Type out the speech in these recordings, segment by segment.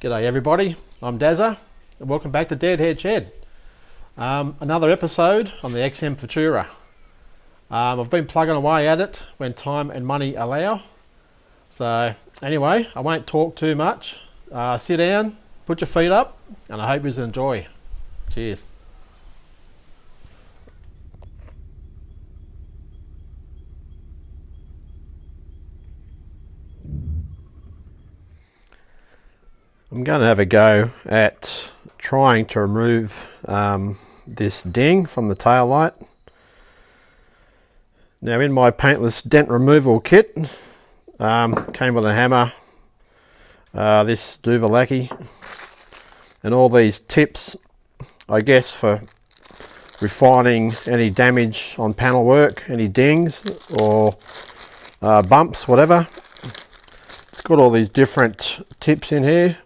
G'day everybody, I'm Dazza and welcome back to Deadhead Shed. Another episode on the XM Futura. I've been plugging away at it when time and money allow. So anyway, I won't talk too much. Sit down, put your feet up, and I hope you enjoy. Cheers. I'm going to have a go at trying to remove this ding from the tail light. Now in my paintless dent removal kit came with a hammer, this Duvalaki, and all these tips, I guess, for refining any damage on panel work, any dings or bumps, whatever. It's got all these different tips in here.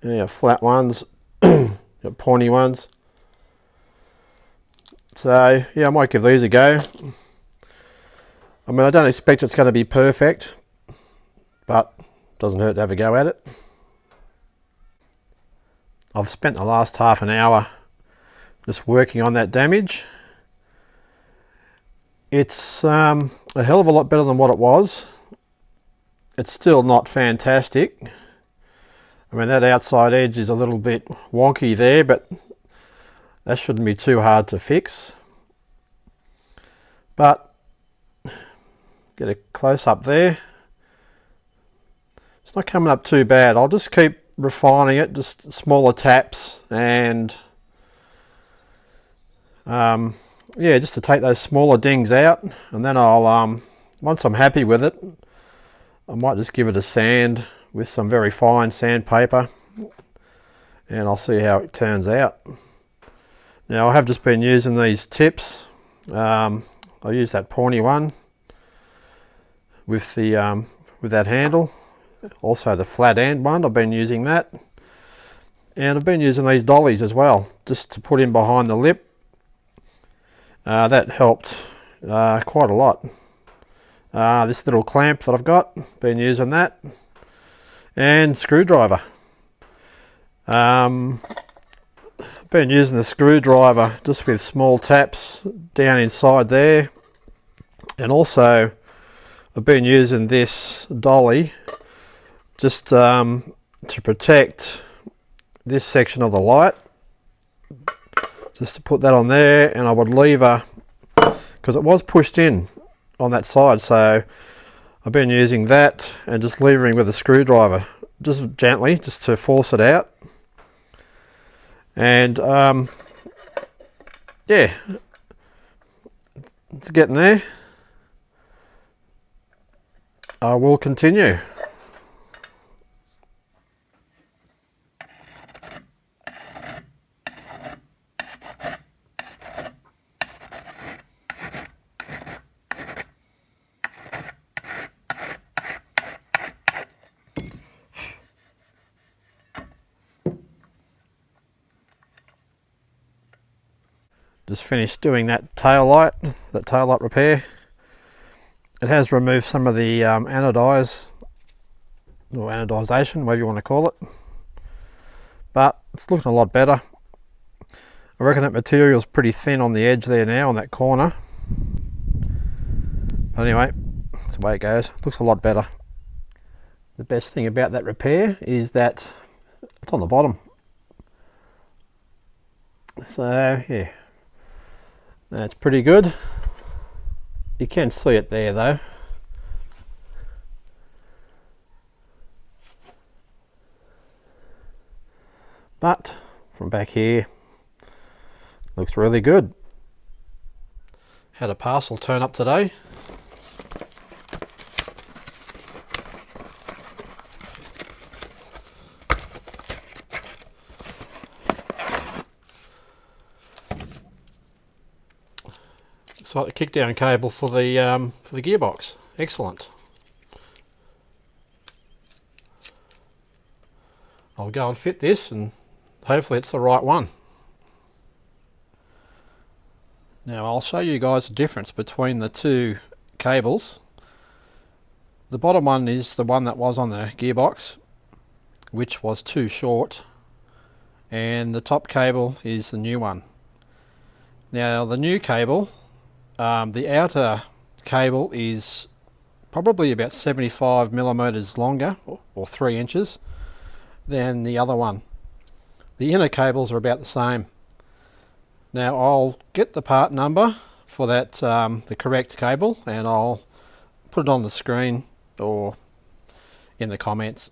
Yeah, flat ones, got pointy ones. So yeah, I might give these a go. I mean, I don't expect it's going to be perfect, but it doesn't hurt to have a go at it. I've spent the last half an hour just working on that damage. It's a hell of a lot better than what it was. It's still not fantastic. I mean, that outside edge is a little bit wonky there, but that shouldn't be too hard to fix. But get a close up there. It's not coming up too bad. I'll just keep refining it, just smaller taps, and yeah, just to take those smaller dings out, and then I'll once I'm happy with it, I might just give it a sand with some very fine sandpaper, and I'll see how it turns out. Now I have just been using these tips. I use that pointy one with the with that handle, also the flat end one. I've been using that, and I've been using these dollies as well, just to put in behind the lip. That helped quite a lot. This little clamp that I've got, been using that. And screwdriver. I've been using the screwdriver just with small taps down inside there, and also I've been using this dolly just to protect this section of the light, just to put that on there, and I would lever, because it was pushed in on that side, so I've been using that and just levering with a screwdriver, just gently, just to force it out. And yeah, it's getting there. I will continue. Just finished doing that tail light repair. It has removed some of the anodize, or anodization, whatever you want to call it, but it's looking a lot better. I reckon that material's pretty thin on the edge there now, on that corner. But anyway, that's the way it goes. It looks a lot better. The best thing about that repair is that it's on the bottom. So yeah, that's pretty good. You can see it there though. But from back here, looks really good. Had a parcel turn up today. It's like the kickdown cable for the gearbox. Excellent. I'll go and fit this, and hopefully it's the right one. Now I'll show you guys the difference between the two cables. The bottom one is the one that was on the gearbox, which was too short, and the top cable is the new one. Now the new cable, the outer cable is probably about 75 millimeters longer, or 3 inches, than the other one. The inner cables are about the same. Now I'll get the part number for that, the correct cable, and I'll put it on the screen or in the comments.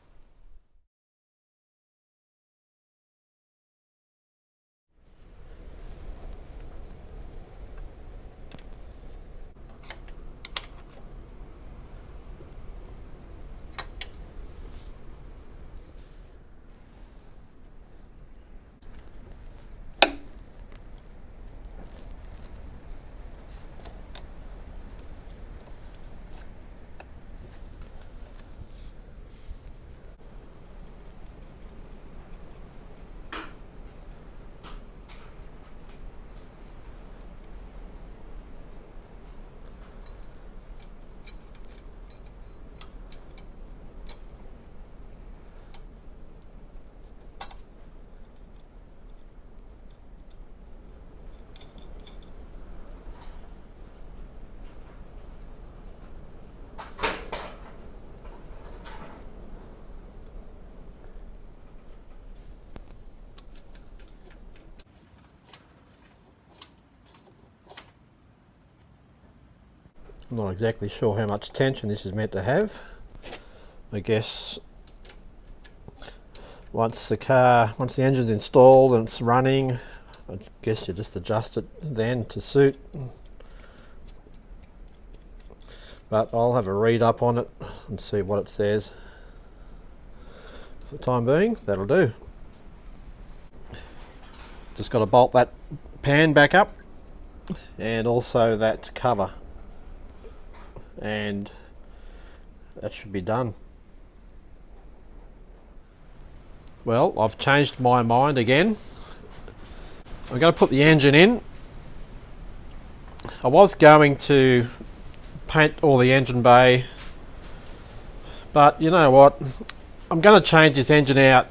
I'm not exactly sure how much tension this is meant to have. I guess once the engine's installed and it's running, I guess you just adjust it then to suit. But I'll have a read up on it and see what it says. For the time being, that'll do. Just got to bolt that pan back up, and also that cover, and that should be done. Well, I've changed my mind again. I'm going to put the engine in. I was going to paint all the engine bay, but you know what, I'm going to change this engine out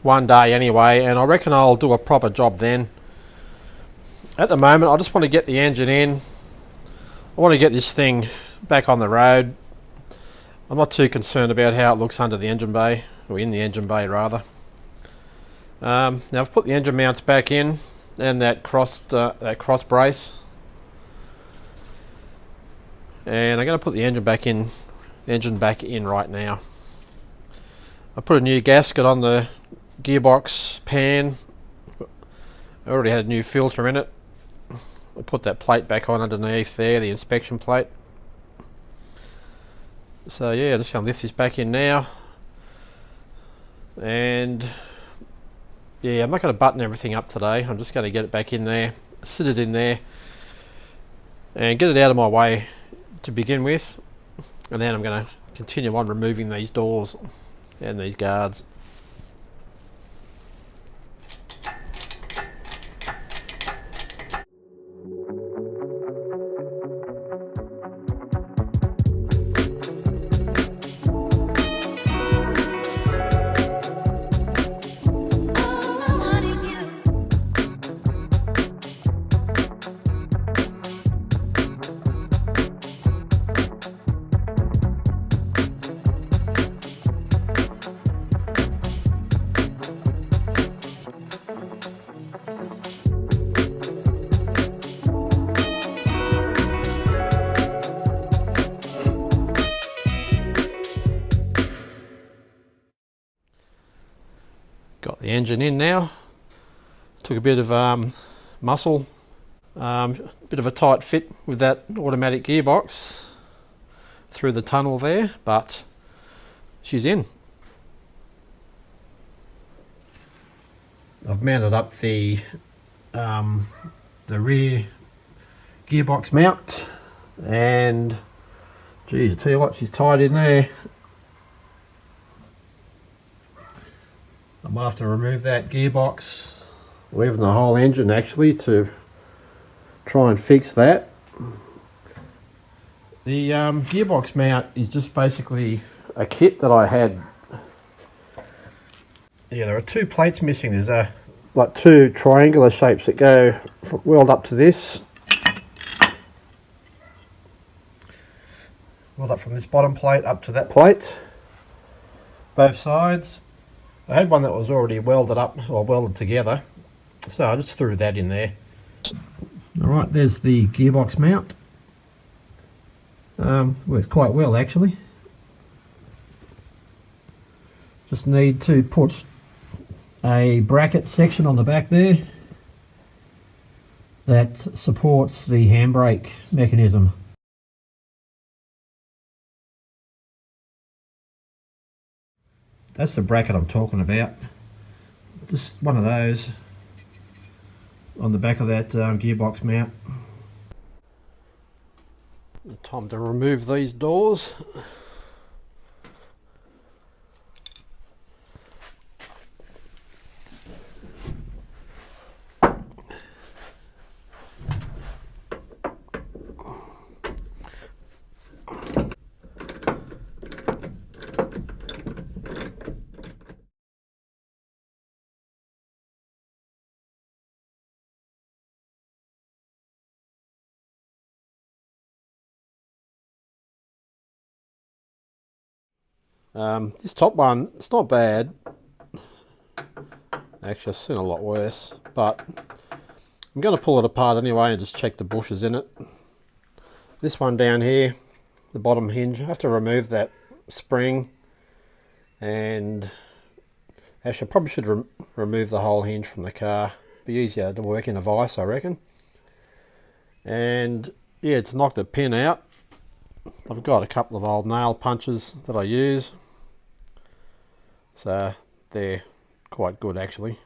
one day anyway, and I reckon I'll do a proper job then. At the moment I just want to get the engine in. I want to get this thing back on the road. I'm not too concerned about how it looks under the engine bay, or in the engine bay rather. Now I've put the engine mounts back in, and that cross brace, and I'm going to put the engine back in right now. I put a new gasket on the gearbox pan. I already had a new filter in it. I put that plate back on underneath there, the inspection plate. So yeah, I'm just going to lift this back in now, and yeah, I'm not going to button everything up today. I'm just going to get it back in there, sit it in there, and get it out of my way to begin with, and then I'm going to continue on removing these doors and these guards. Got the engine in now. Took a bit of muscle, bit of a tight fit with that automatic gearbox through the tunnel there, but she's in. I've mounted up the rear gearbox mount, and geez, I tell you what, she's tied in there. I might have to remove that gearbox, or even the whole engine actually, to try and fix that. The gearbox mount is just basically a kit that I had. Yeah, there are two plates missing. There's like two triangular shapes that go weld up to this. Weld up from this bottom plate up to that plate. Both sides. I had one that was already welded up or welded together, so I just threw that in there. Alright, there's the gearbox mount. Works quite well actually. Just need to put a bracket section on the back there that supports the handbrake mechanism. That's the bracket I'm talking about. Just one of those on the back of that gearbox mount. Time to remove these doors. This top one, it's not bad. Actually, I've seen a lot worse, but I'm going to pull it apart anyway and just check the bushings in it. This one down here, the bottom hinge, I have to remove that spring, and actually I probably should remove the whole hinge from the car. Be easier to work in a vise, I reckon. And yeah, to knock the pin out, I've got a couple of old nail punches that I use, so they're quite good actually.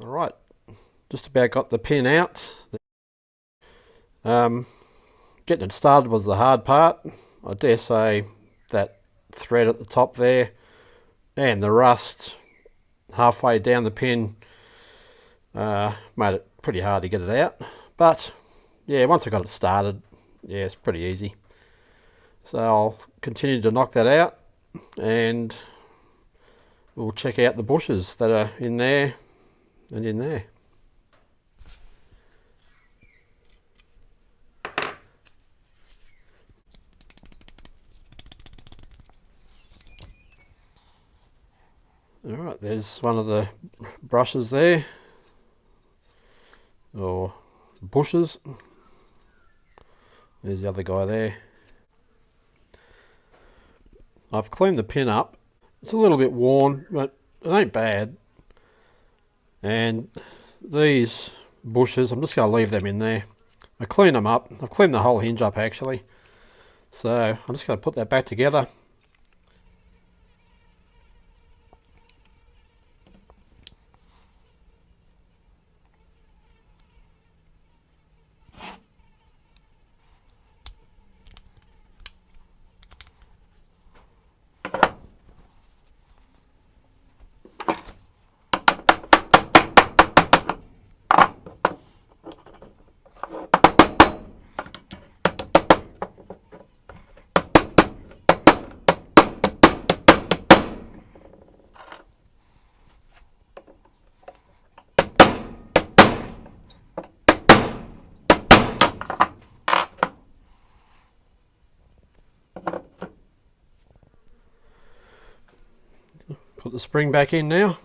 Alright, just about got the pin out. Getting it started was the hard part. I dare say that thread at the top there and the rust halfway down the pin made it pretty hard to get it out. But yeah, once I got it started, yeah, it's pretty easy. So I'll continue to knock that out and we'll check out the bushes that are in there and in there. Alright, there's one of the brushes there, or bushes. There's the other guy there. I've cleaned the pin up. It's a little bit worn, but it ain't bad. And these bushes, I'm just going to leave them in there. I clean them up. I've cleaned the whole hinge up actually. So I'm just going to put that back together. Put the spring back in now.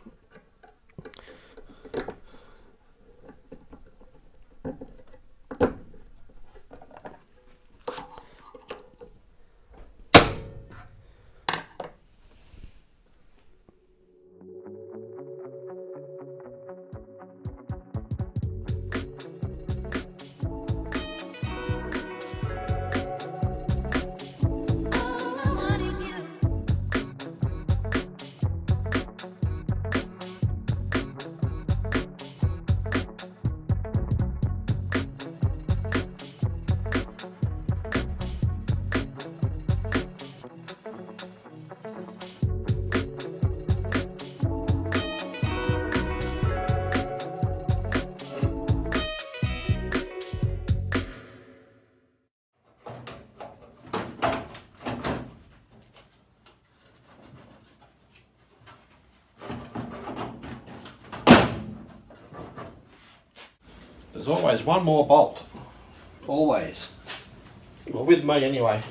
There's always one more bolt. Always. Well, with me anyway.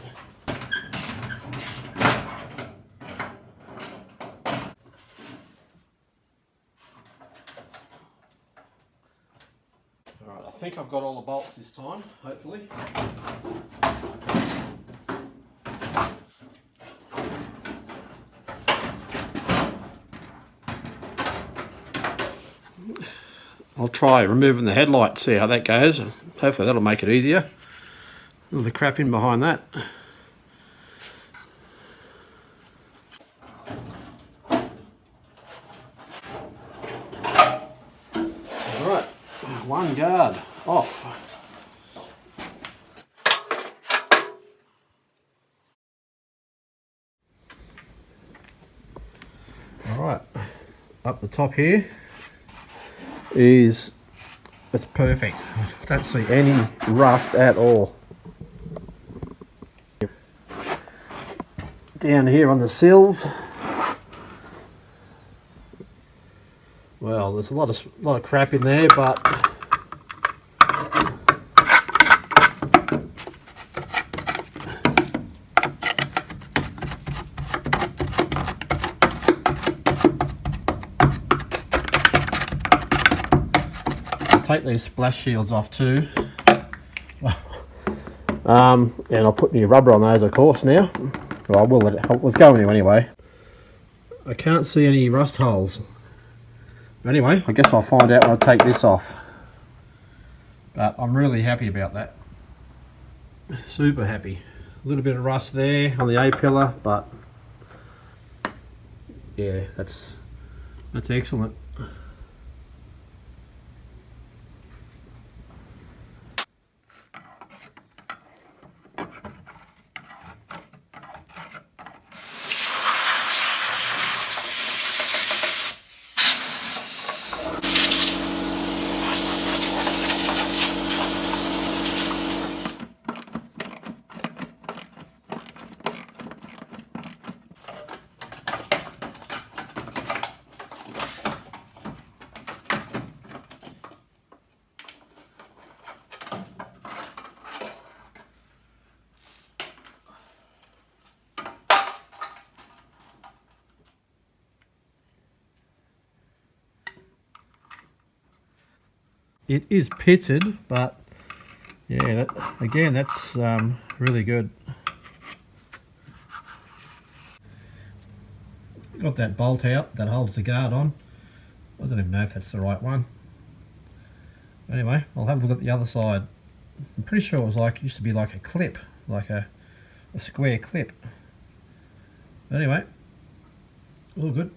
Alright, I think I've got all the bolts this time, hopefully. I'll try removing the headlight, see how that goes. Hopefully that'll make it easier. All the crap in behind that. Alright, one guard off. Alright, up the top here it's perfect. I don't see any rust at all. Down here on the sills, well, there's a lot of crap in there, but take these splash shields off too. And I'll put new rubber on those, of course, now. Well, I will let it, was going to anyway. I can't see any rust holes. Anyway, I guess I'll find out when I take this off. But I'm really happy about that. Super happy. A little bit of rust there on the A-pillar, but yeah, that's excellent. It is pitted, but yeah, again, that's really good. Got that bolt out that holds the guard on. I don't even know if that's the right one. Anyway, I'll have a look at the other side. I'm pretty sure it used to be like a clip, like a square clip. Anyway, all good.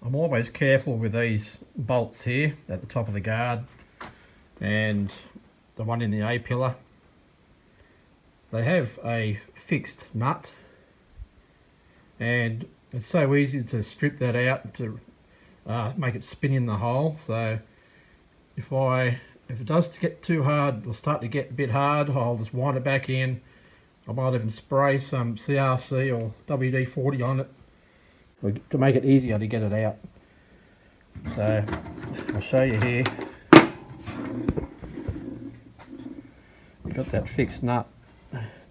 I'm always careful with these bolts here at the top of the guard and the one in the A-pillar. They have a fixed nut and it's so easy to strip that out to make it spin in the hole. So if I If it does get too hard or start to get a bit hard, I'll just wind it back in. I might even spray some CRC or WD-40 on it to make it easier to get it out. So I'll show you here. We've got that fixed nut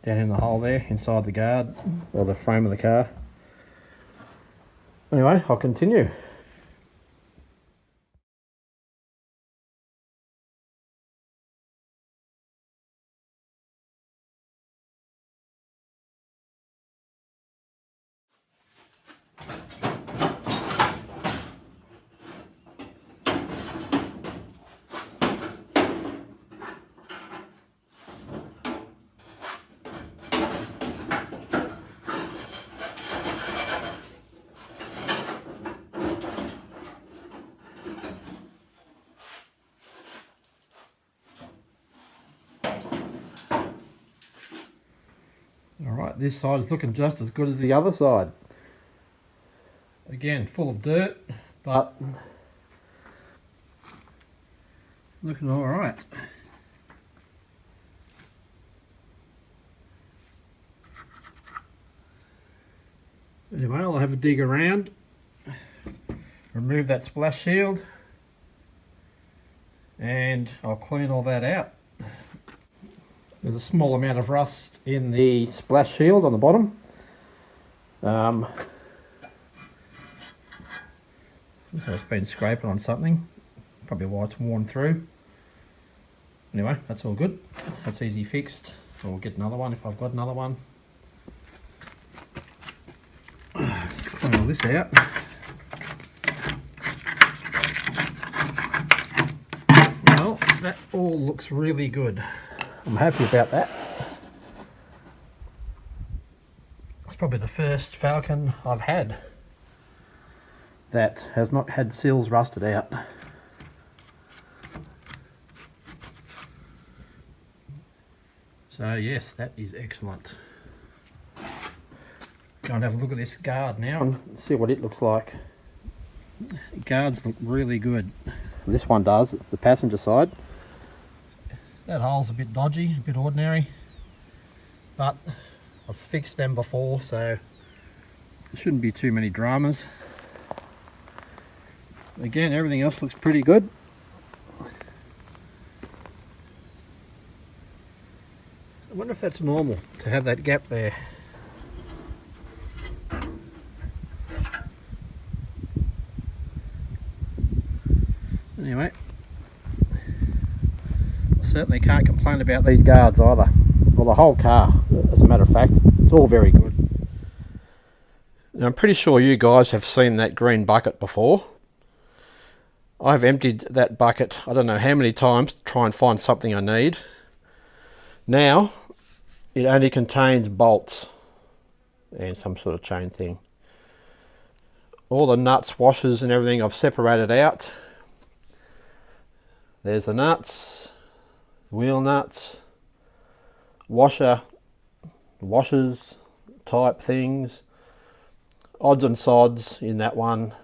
down in the hole there inside the guard or the frame of the car. Anyway, I'll continue. Alright, this side is looking just as good as the other side. Again, full of dirt, but looking alright. Anyway, I'll have a dig around, remove that splash shield, and I'll clean all that out. There's a small amount of rust in the splash shield on the bottom. So it's been scraping on something, probably why it's worn through. Anyway, that's all good. That's easy fixed. I'll get another one if I've got another one. Let's clean all this out. Well, that all looks really good. I'm happy about that. It's probably the first Falcon I've had that has not had seals rusted out. So yes, that is excellent. Go and have a look at this guard now and see what it looks like. The guards look really good. This one does, the passenger side. That hole's a bit dodgy, a bit ordinary, but I've fixed them before, so there shouldn't be too many dramas. Again, everything else looks pretty good. I wonder if that's normal to have that gap there. Anyway, certainly can't complain about these guards either, or the whole car, as a matter of fact. It's all very good. Now, I'm pretty sure you guys have seen that green bucket before. I've emptied that bucket I don't know how many times to try and find something I need. Now it only contains bolts and some sort of chain thing. All the nuts, washers and everything I've separated out. There's the nuts, wheel nuts, washers type things, odds and sods in that one,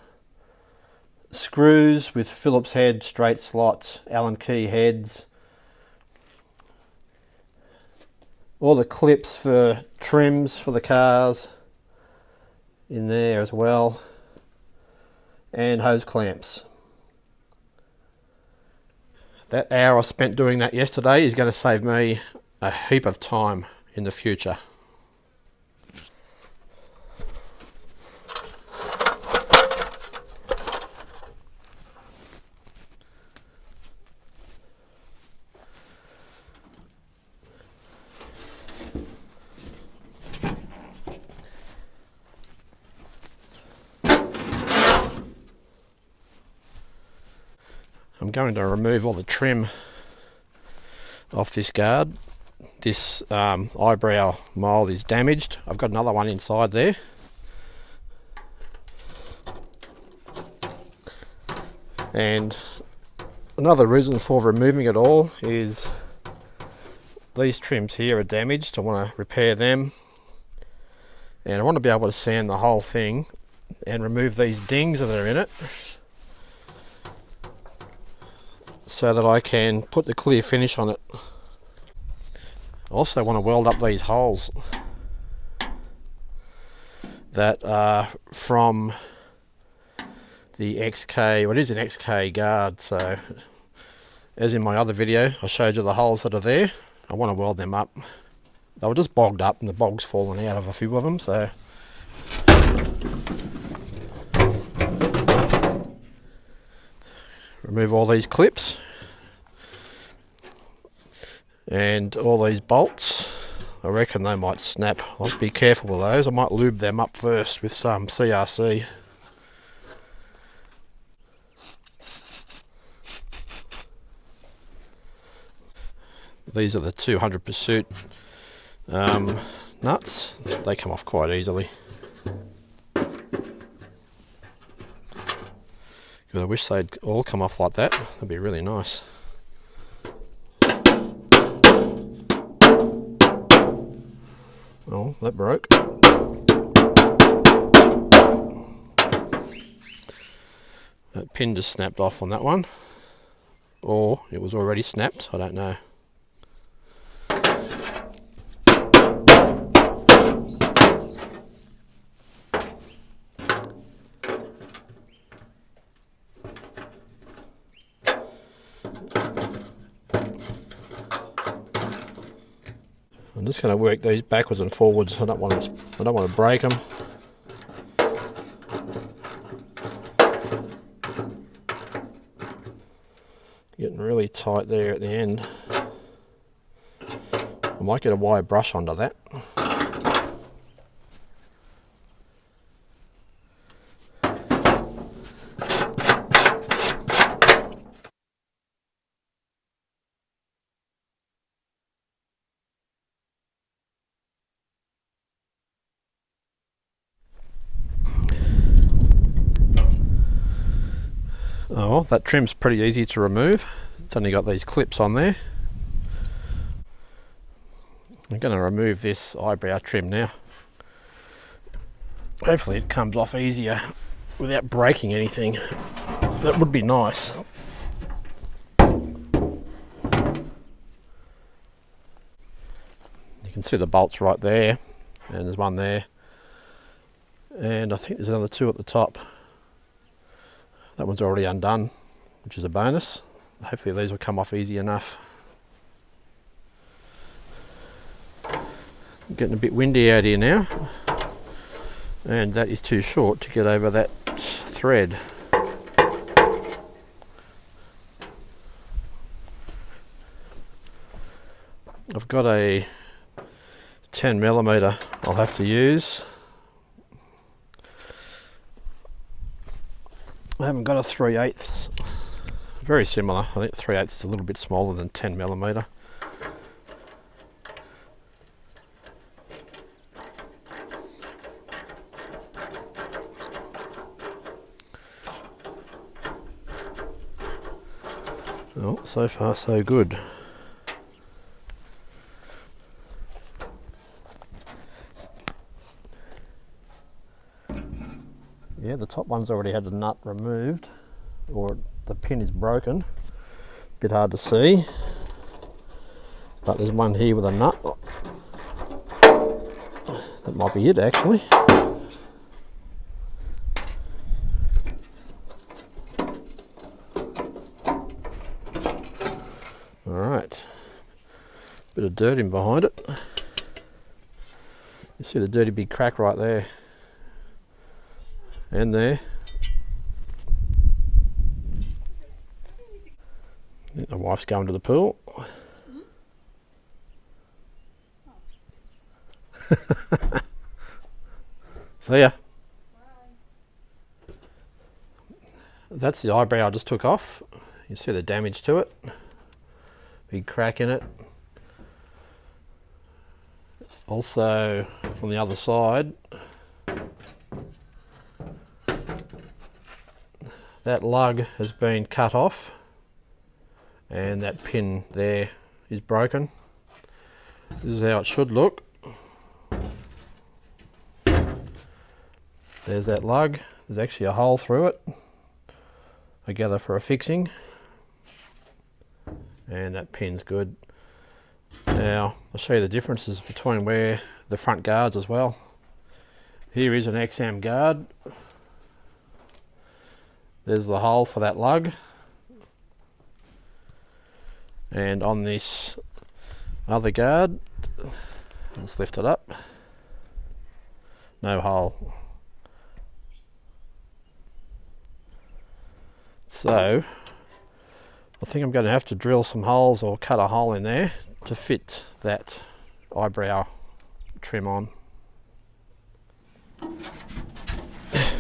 screws with Phillips head, straight slots, Allen key heads, all the clips for trims for the cars in there as well, and hose clamps. That hour I spent doing that yesterday is going to save me a heap of time in the future. I'm going to remove all the trim off this guard. This eyebrow mould is damaged. I've got another one inside there. And another reason for removing it all is these trims here are damaged. I want to repair them. And I want to be able to sand the whole thing and remove these dings that are in it. so that I can put the clear finish on it. I also want to weld up these holes that are from the XK, well, it is an XK guard, so as in my other video I showed you the holes that are there. I want to weld them up. They were just bogged up and the bog's fallen out of a few of them, so remove all these clips and all these bolts. I reckon they might snap. I'll be careful with those. I might lube them up first with some CRC. These are the 200 Pursuit nuts. They come off quite easily. I wish they'd all come off like that. That'd be really nice. Oh, that broke. That pin just snapped off on that one. Or it was already snapped, I don't know. I'm just going to work these backwards and forwards. I don't want to break them. Getting really tight there at the end. I might get a wire brush under that. Oh, well, that trim's pretty easy to remove. It's only got these clips on there. I'm going to remove this eyebrow trim now. Hopefully it comes off easier without breaking anything. That would be nice. You can see the bolts right there, and there's one there, and I think there's another two at the top. That one's already undone, which is a bonus. Hopefully these will come off easy enough. Getting a bit windy out here now, and that is too short to get over that thread. I've got a 10mm I'll have to use. I haven't got a 3/8. Very similar. I think 3/8 is a little bit smaller than 10mm. Oh, so far so good. Yeah, the top one's already had the nut removed, or the pin is broken. Bit hard to see, but there's one here with a nut. That might be it actually. Alright, bit of dirt in behind it. You see the dirty big crack right there. And there. My wife's going to the pool. See ya. That's the eyebrow I just took off. You see the damage to it. Big crack in it. Also on the other side, that lug has been cut off and that pin there is broken. This is how it should look. There's that lug. There's actually a hole through it, I gather for a fixing. and that pin's good. Now I'll show you the differences between where the front guards as well. Here is an XM guard. There's the hole for that lug, and on this other guard, let's lift it up, no hole. So I think I'm going to have to drill some holes or cut a hole in there to fit that eyebrow trim on.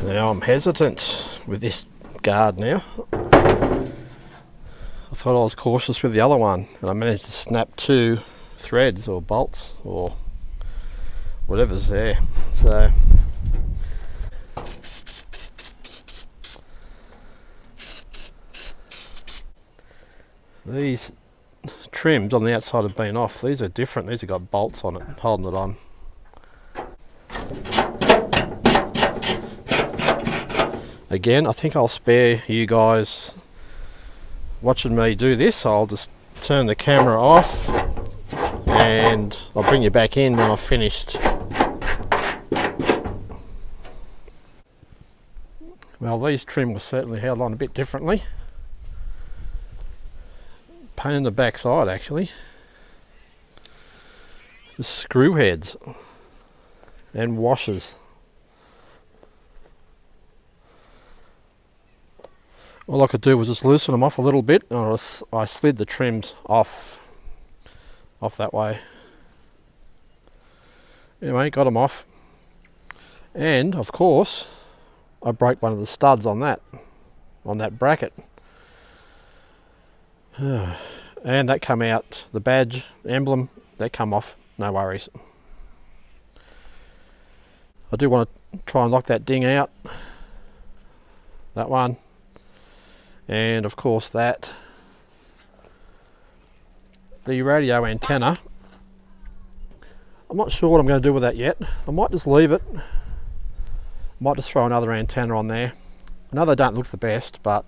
Now I'm hesitant with this guard now. I thought I was cautious with the other one, and I managed to snap 2 threads or bolts or whatever's there. So these trims on the outside have been off. These are different. These have got bolts on it holding it on. Again, I think I'll spare you guys watching me do this. I'll just turn the camera off and I'll bring you back in when I've finished. Well, these trim were certainly held on a bit differently. Pain in the backside actually. The screw heads and washers. All I could do was just loosen them off a little bit, and I slid the trims off that way. Anyway, got them off, and of course I broke one of the studs on that bracket, and that come out, the badge emblem, that come off, no worries. I do want to try and lock that ding out, that one. And of course the radio antenna, I'm not sure what I'm going to do with that yet. I might just leave it. I might just throw another antenna on there. I know they don't look the best, but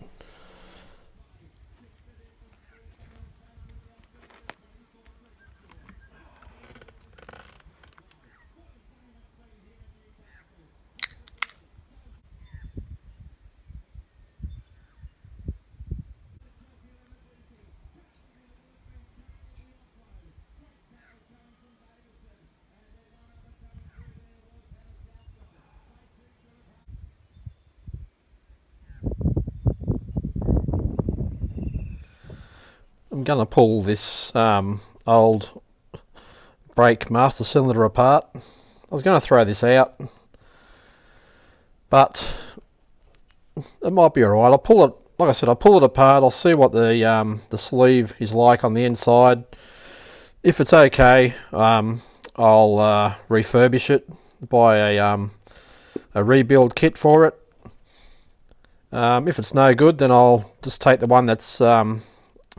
I'm going to pull this old brake master cylinder apart. I was going to throw this out, but it might be alright. I'll pull it, like I said, I'll pull it apart. I'll see what the sleeve is like on the inside. If it's okay, I'll refurbish it, buy a rebuild kit for it. If it's no good, then I'll just take the one that's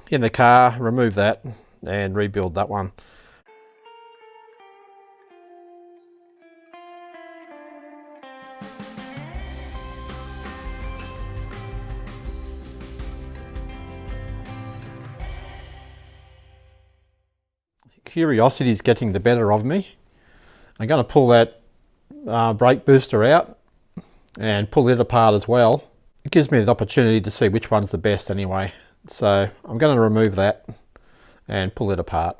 in the car, remove that and rebuild that one. Curiosity is getting the better of me. I'm going to pull that brake booster out and pull it apart as well. It gives me the opportunity to see which one's the best anyway. So I'm going to remove that and pull it apart.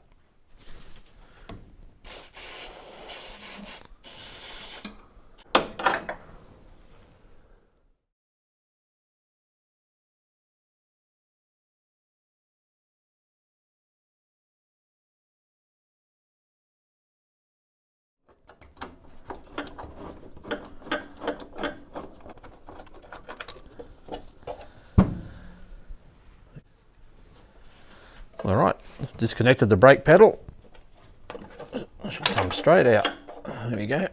Alright, disconnected the brake pedal. It should come straight out. There we go.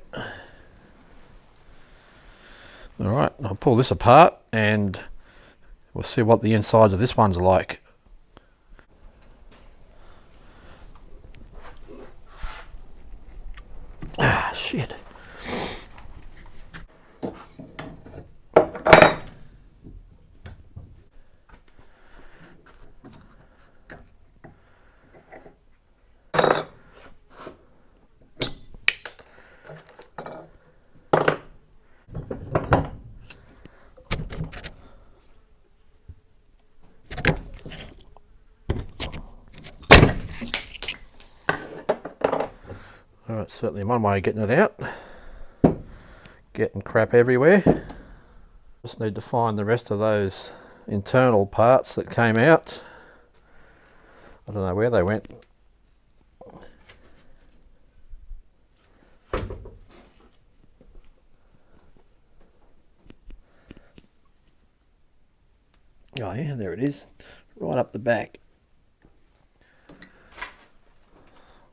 Alright, I'll pull this apart and we'll see what the insides of this one's like. Ah, shit. Alright, certainly one way of getting it out. Getting crap everywhere. Just need to find the rest of those internal parts that came out. I don't know where they went. Oh yeah, there it is, right up the back.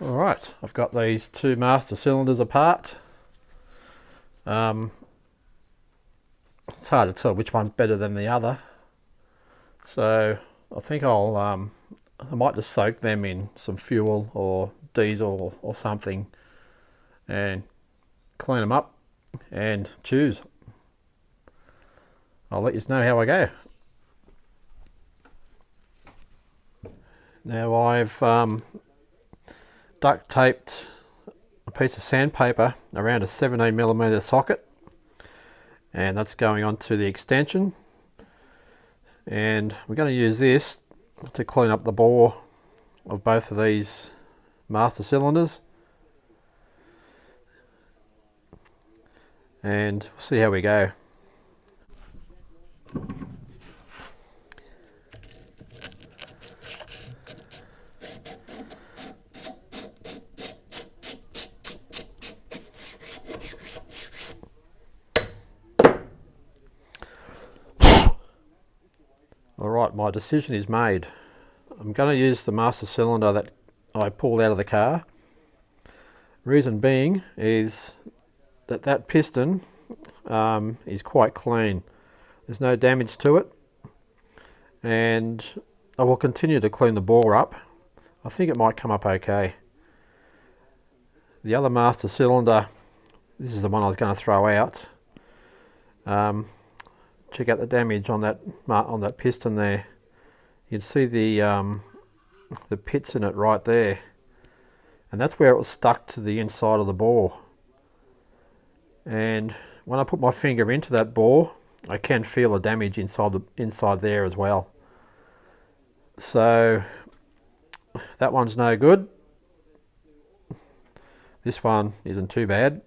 Alright, I've got these two master cylinders apart. It's hard to tell which one's better than the other, so I think I might just soak them in some fuel or diesel or something and clean them up and choose. I'll let you know how I go. Now I've duct taped a piece of sandpaper around a 17mm socket, and that's going onto the extension, and we're going to use this to clean up the bore of both of these master cylinders, and we'll see how we go. Alright, my decision is made. I'm going to use the master cylinder that I pulled out of the car. Reason being is that that piston is quite clean. There's no damage to it, and I will continue to clean the bore up. I think it might come up okay. The other master cylinder, this is the one I was going to throw out. Check out the damage on that piston there. You'd see the pits in it right there, and that's where it was stuck to the inside of the bore. And when I put my finger into that bore, I can feel the damage inside there as well. So that one's no good. This one isn't too bad,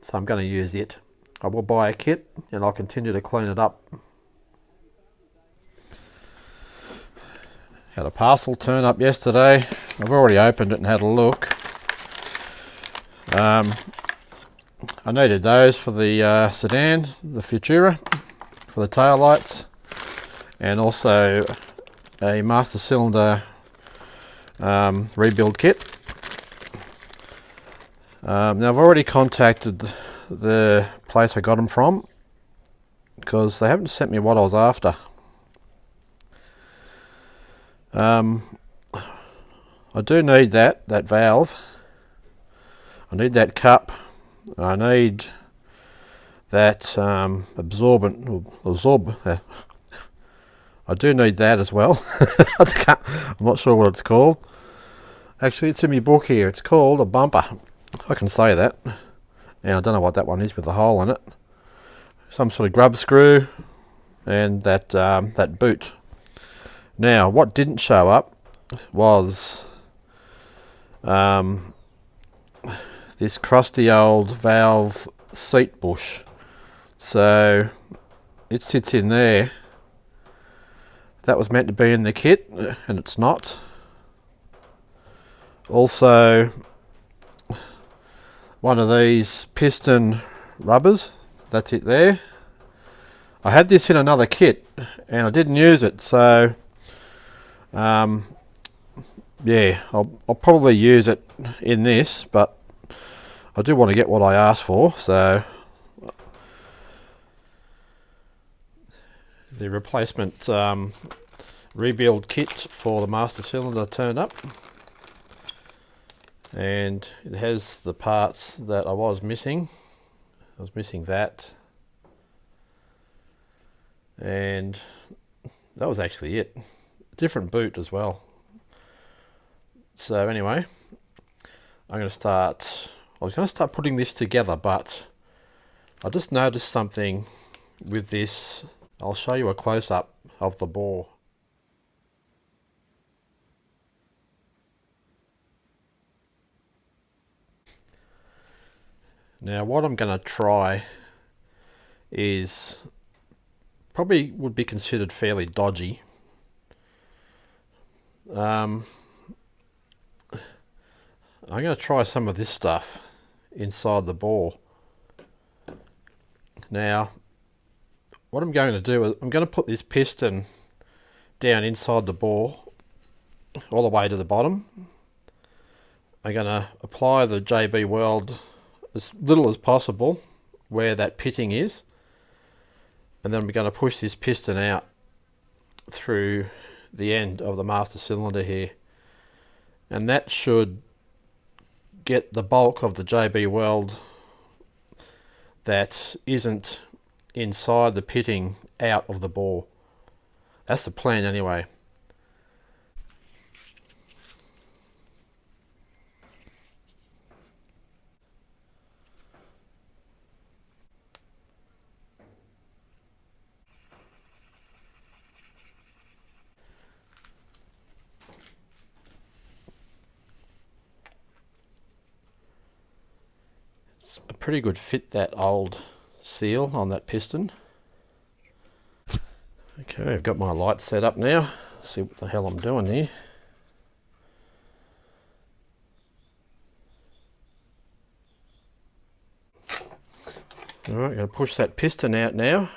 so I'm going to use it. I will buy a kit and I'll continue to clean it up. Had a parcel turn up yesterday. I've already opened it and had a look. I needed those for the sedan, the Futura, for the tail lights, and also a master cylinder rebuild kit. Now I've already contacted the place I got them from, because they haven't sent me what I was after. I do need that valve. I need that cup. I need that absorbent. I do need that as well. I'm not sure what it's called. Actually, it's in my book here. It's called a bumper. I can say that. Now I don't know what that one is with the hole in it. Some sort of grub screw, and that boot. Now, what didn't show up was this crusty old valve seat bush. So it sits in there. That was meant to be in the kit, and it's not. Also, one of these piston rubbers, that's it there. I had this in another kit and I didn't use it, so yeah, I'll probably use it in this, but I do want to get what I asked for. So the replacement rebuild kit for the master cylinder turned up, and it has the parts that I was missing. I was missing that, and that was actually it. Different boot as well. So anyway, I was going to start putting this together, but I just noticed something with this. I'll show you a close-up of the bore. Now what I'm going to try is probably would be considered fairly dodgy. I'm going to try some of this stuff inside the bore. Now what I'm going to do is I'm going to put this piston down inside the bore all the way to the bottom. I'm going to apply the JB Weld as little as possible where that pitting is, and then we're going to push this piston out through the end of the master cylinder here, and that should get the bulk of the JB Weld that isn't inside the pitting out of the bore. That's the plan anyway. It's a pretty good fit, that old seal on that piston. Okay, I've got my light set up now. See what the hell I'm doing here. Alright, I'm going to push that piston out now.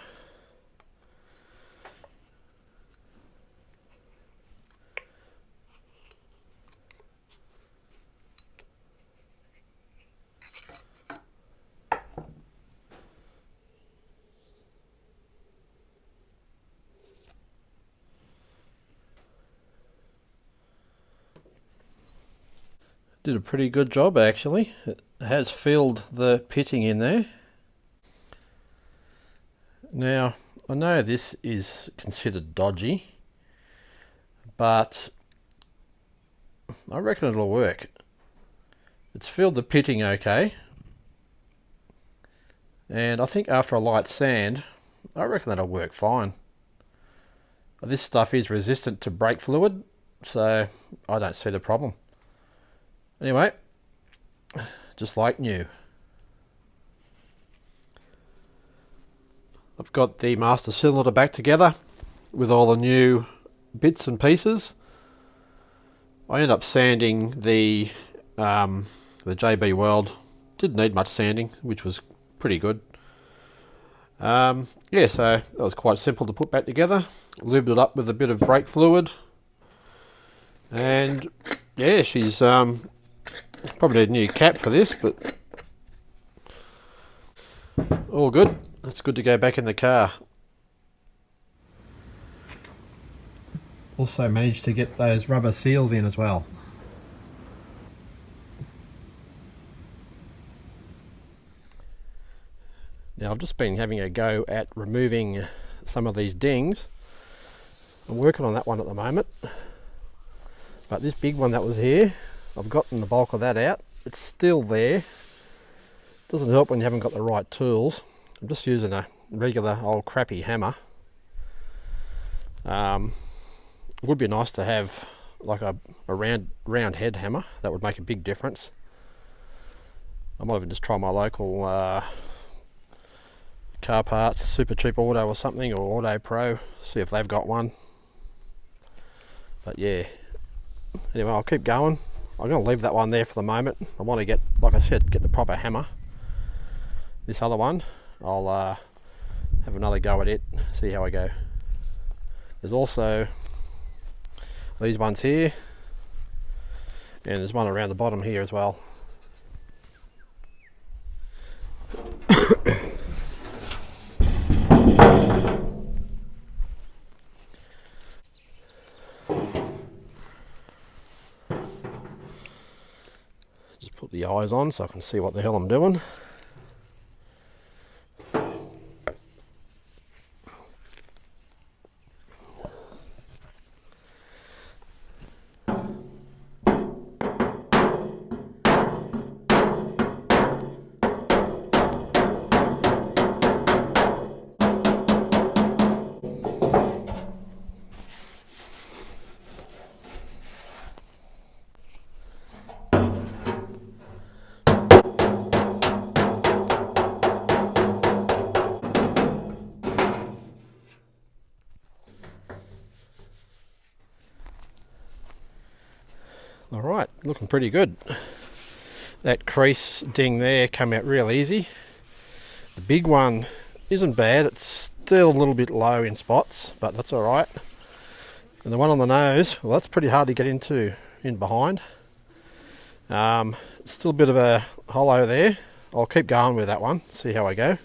Did a pretty good job actually. It has filled the pitting in there. Now I know this is considered dodgy, but I reckon it'll work. It's filled the pitting okay, and I think after a light sand I reckon that'll work fine. This stuff is resistant to brake fluid, so I don't see the problem. Anyway, just like new. I've got the master cylinder back together with all the new bits bits. I ended up sanding the JB Weld. Didn't need much sanding, which was pretty good. Yeah, so that was quite simple to put back together. Lubed it up with a bit of brake fluid, and yeah, she's probably need a new cap for this, but all good. It's good to go back in the car. Also managed to get those rubber seals in as well. Now I've just been having a go at removing some of these dings. I'm working on that one at the moment, but this big one that was here, I've gotten the bulk of that out. It's still there. Doesn't help when you haven't got the right tools. I'm just using a regular old crappy hammer. It would be nice to have like a round head hammer. That would make a big difference. I might even just try my local car parts, Super Cheap Auto or something, or Auto Pro, see if they've got one. But yeah, anyway, I'll keep going. I'm going to leave that one there for the moment. I want to get, like I said, get the proper hammer. This other one, I'll have another go at it, see how I go. There's also these ones here, and there's one around the bottom here as well. Just put the eyes on so I can see what the hell I'm doing. looking pretty good. That crease ding there came out real easy. The big one isn't bad, it's still a little bit low in spots, but that's alright. And the one on the nose, well, that's pretty hard to get in behind. Still a bit of a hollow there. I'll keep going with that one, see how I go.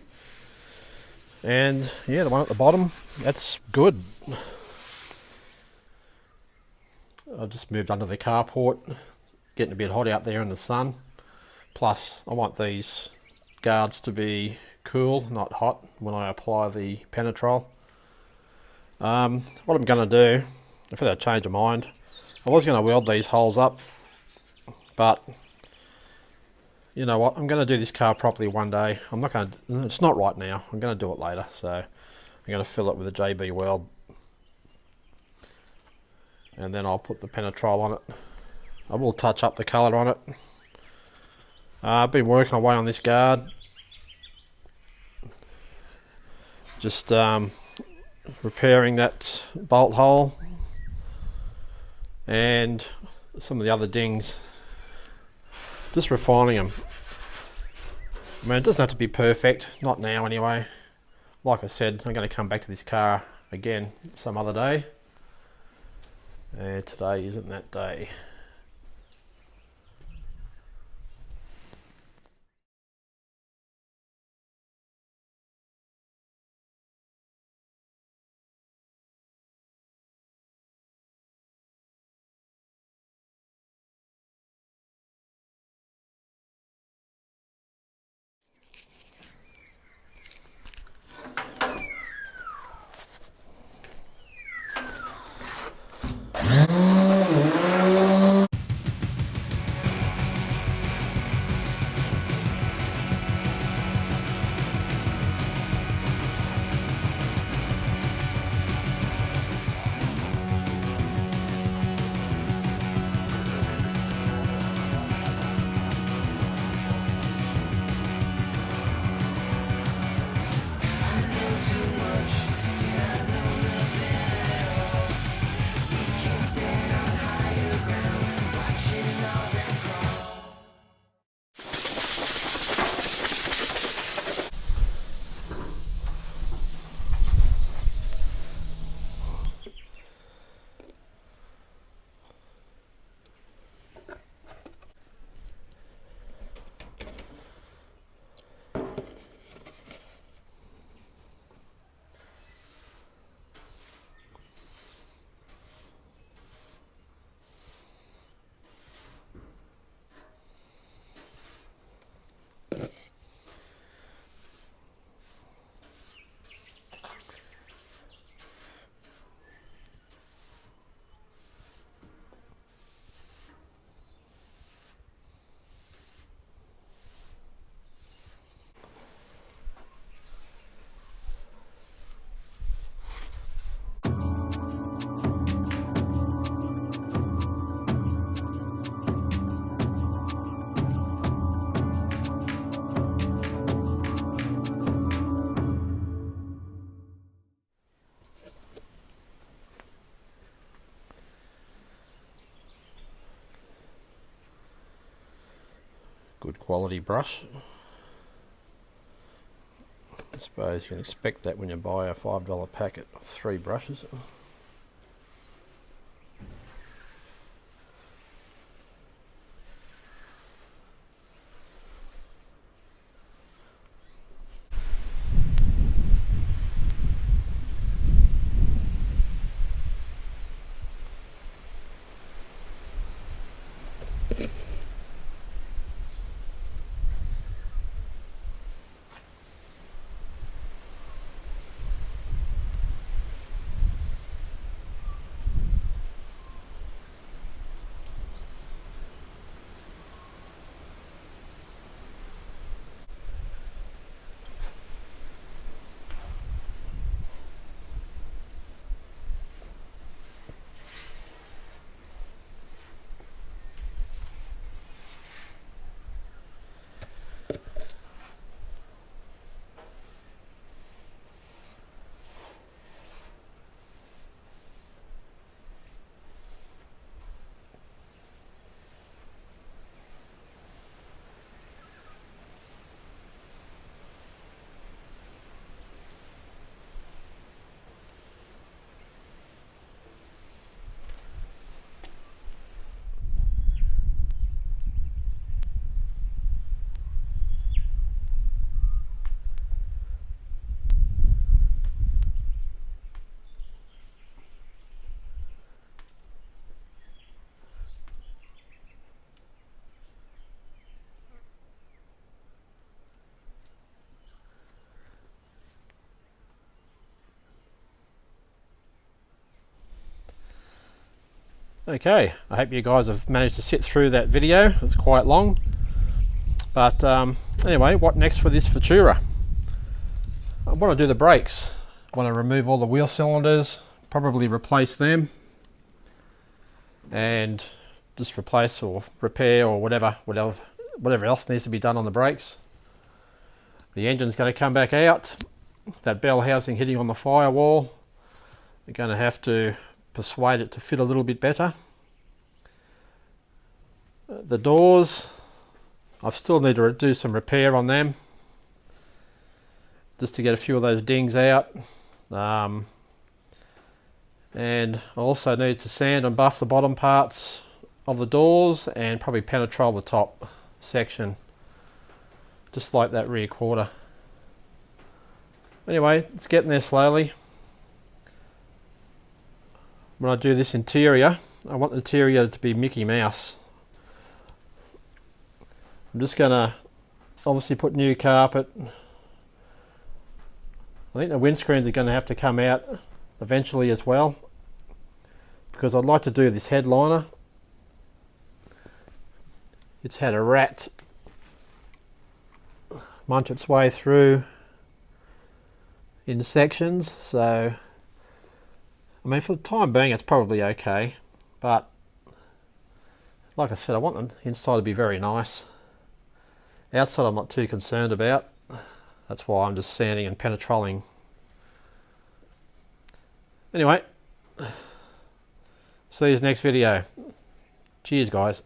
And yeah, the one at the bottom, that's good. I just moved under the carport, getting a bit hot out there in the sun. Plus, I want these guards to be cool, not hot, when I apply the penetrol. What I'm going to do, I've had a change of mind. I was going to weld these holes up, but you know what, I'm going to do this car properly one day. I'm not going to, it's not right now, I'm going to do it later. So I'm going to fill it with a JB weld, and then I'll put the penetrol on it. I will touch up the colour on it. I've been working away on this guard, just repairing that bolt hole and some of the other dings, just refining them. I mean, it doesn't have to be perfect, not now anyway. Like I said, I'm going to come back to this car again some other day, and today isn't that day. Good quality brush. I suppose you can expect that when you buy a $5 packet of 3 brushes. Okay, I hope you guys have managed to sit through that video. It's quite long. But anyway, what next for this Futura? I want to do the brakes. I want to remove all the wheel cylinders, probably replace them, and just replace or repair or whatever else needs to be done on the brakes. The engine's going to come back out. That bell housing hitting on the firewall, we're going to have to persuade it to fit a little bit better. The doors, I still need to do some repair on them, just to get a few of those dings out. And I also need to sand and buff the bottom parts of the doors and probably penetrol the top section, just like that rear quarter. Anyway, it's getting there slowly. When I do this interior, I want the interior to be Mickey Mouse. I'm just going to obviously put new carpet. I think the windscreens are going to have to come out eventually as well, because I'd like to do this headliner. It's had a rat munch its way through in sections, so I mean, for the time being it's probably okay, but like I said, I want the inside to be very nice. Outside I'm not too concerned about. That's why I'm just sanding and penetroling. Anyway, see you next video. Cheers guys.